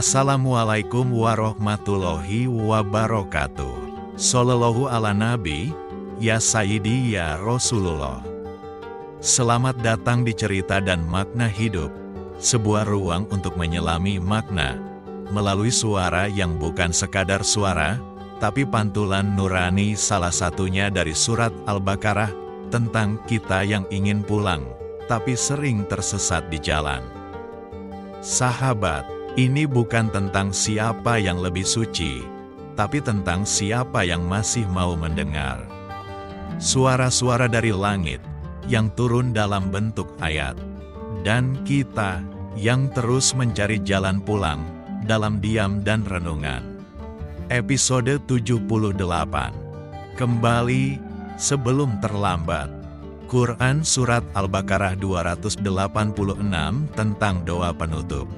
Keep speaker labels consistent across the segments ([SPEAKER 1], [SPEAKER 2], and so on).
[SPEAKER 1] Assalamualaikum warahmatullahi wabarakatuh. Sallallahu ala nabi, ya sayyidi ya Rasulullah. Selamat datang di Cerita dan Makna Hidup, sebuah ruang untuk menyelami makna melalui suara yang bukan sekadar suara, tapi pantulan nurani, salah satunya dari surat Al-Baqarah tentang kita yang ingin pulang, tapi sering tersesat di jalan. Sahabat, ini bukan tentang siapa yang lebih suci, tapi tentang siapa yang masih mau mendengar. Suara-suara dari langit yang turun dalam bentuk ayat, dan kita yang terus mencari jalan pulang dalam diam dan renungan. Episode 78. Kembali sebelum terlambat. Quran Surat Al-Baqarah 286 tentang doa penutup.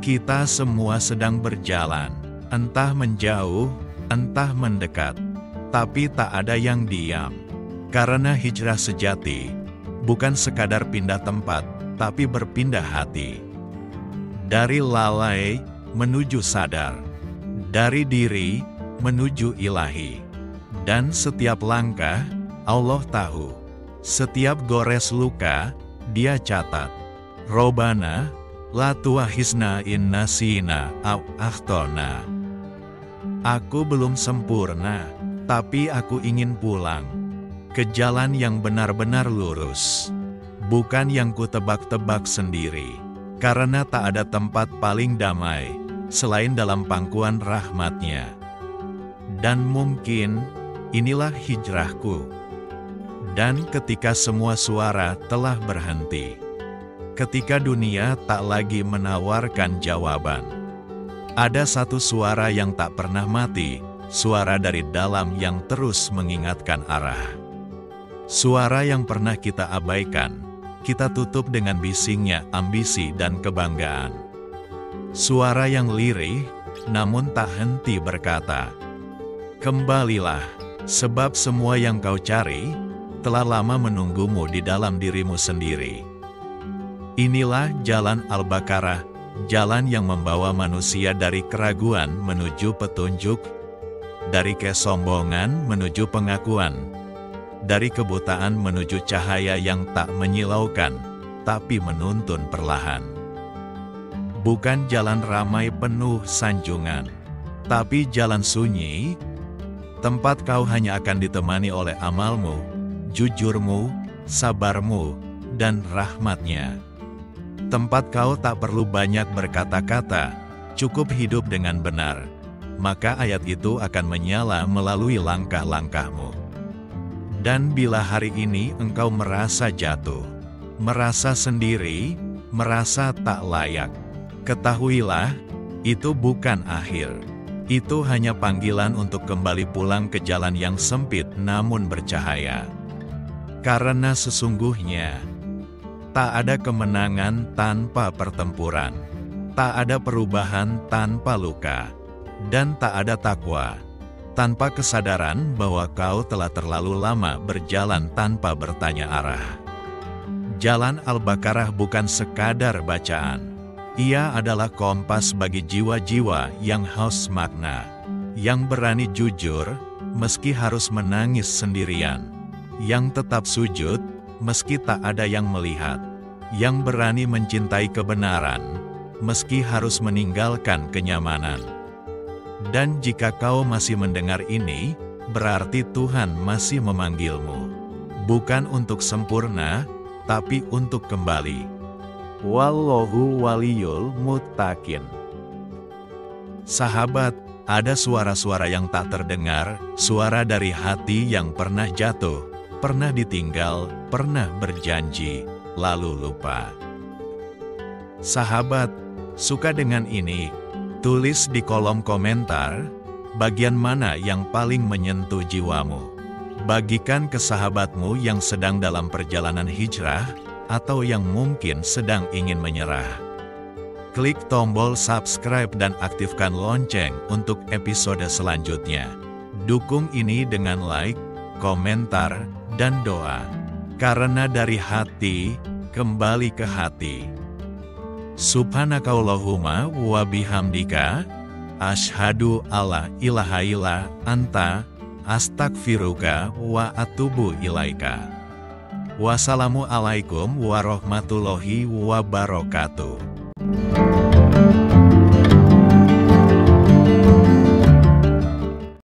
[SPEAKER 1] Kita semua sedang berjalan, entah menjauh, entah mendekat, tapi tak ada yang diam. Karena hijrah sejati, bukan sekadar pindah tempat, tapi berpindah hati. Dari lalai menuju sadar, dari diri menuju ilahi. Dan setiap langkah, Allah tahu. Setiap gores luka, Dia catat. Robana, la tuahisna in nasina aw akhtona. Aku belum sempurna, tapi aku ingin pulang ke jalan yang benar-benar lurus, bukan yang kutebak-tebak sendiri, karena tak ada tempat paling damai selain dalam pangkuan rahmat-Nya. Dan mungkin inilah hijrahku. Dan ketika semua suara telah berhenti, ketika dunia tak lagi menawarkan jawaban, ada satu suara yang tak pernah mati, suara dari dalam yang terus mengingatkan arah. Suara yang pernah kita abaikan, kita tutup dengan bisingnya ambisi dan kebanggaan. Suara yang lirih, namun tak henti berkata, "Kembalilah, sebab semua yang kau cari telah lama menunggumu di dalam dirimu sendiri." Inilah jalan Al-Baqarah, jalan yang membawa manusia dari keraguan menuju petunjuk, dari kesombongan menuju pengakuan, dari kebutaan menuju cahaya yang tak menyilaukan, tapi menuntun perlahan. Bukan jalan ramai penuh sanjungan, tapi jalan sunyi, tempat kau hanya akan ditemani oleh amalmu, jujurmu, sabarmu, dan rahmat-Nya. Tempat kau tak perlu banyak berkata-kata, cukup hidup dengan benar, maka ayat itu akan menyala melalui langkah-langkahmu. Dan bila hari ini engkau merasa jatuh, merasa sendiri, merasa tak layak, ketahuilah, itu bukan akhir. Itu hanya panggilan untuk kembali pulang ke jalan yang sempit namun bercahaya. Karena sesungguhnya, tak ada kemenangan tanpa pertempuran, tak ada perubahan tanpa luka, dan tak ada takwa tanpa kesadaran bahwa kau telah terlalu lama berjalan tanpa bertanya arah. Jalan Al-Baqarah bukan sekadar bacaan, ia adalah kompas bagi jiwa-jiwa yang haus makna, yang berani jujur meski harus menangis sendirian, yang tetap sujud meski tak ada yang melihat, yang berani mencintai kebenaran meski harus meninggalkan kenyamanan. Dan jika kau masih mendengar ini, berarti Tuhan masih memanggilmu, bukan untuk sempurna, tapi untuk kembali. Wallahu waliyul muttaqin. Sahabat, ada suara-suara yang tak terdengar, suara dari hati yang pernah jatuh, pernah ditinggal, pernah berjanji, lalu lupa. Sahabat, suka dengan ini? Tulis di kolom komentar, bagian mana yang paling menyentuh jiwamu. Bagikan ke sahabatmu yang sedang dalam perjalanan hijrah, atau yang mungkin sedang ingin menyerah. Klik tombol subscribe dan aktifkan lonceng untuk episode selanjutnya. Dukung ini dengan like, komentar, dan doa. Karena dari hati, kembali ke hati. Subhanakallahumma wa bihamdika, asyhadu alla ilaha illa anta, astagfiruka wa atubu ilaika. Wassalamualaikum warahmatullahi wabarakatuh.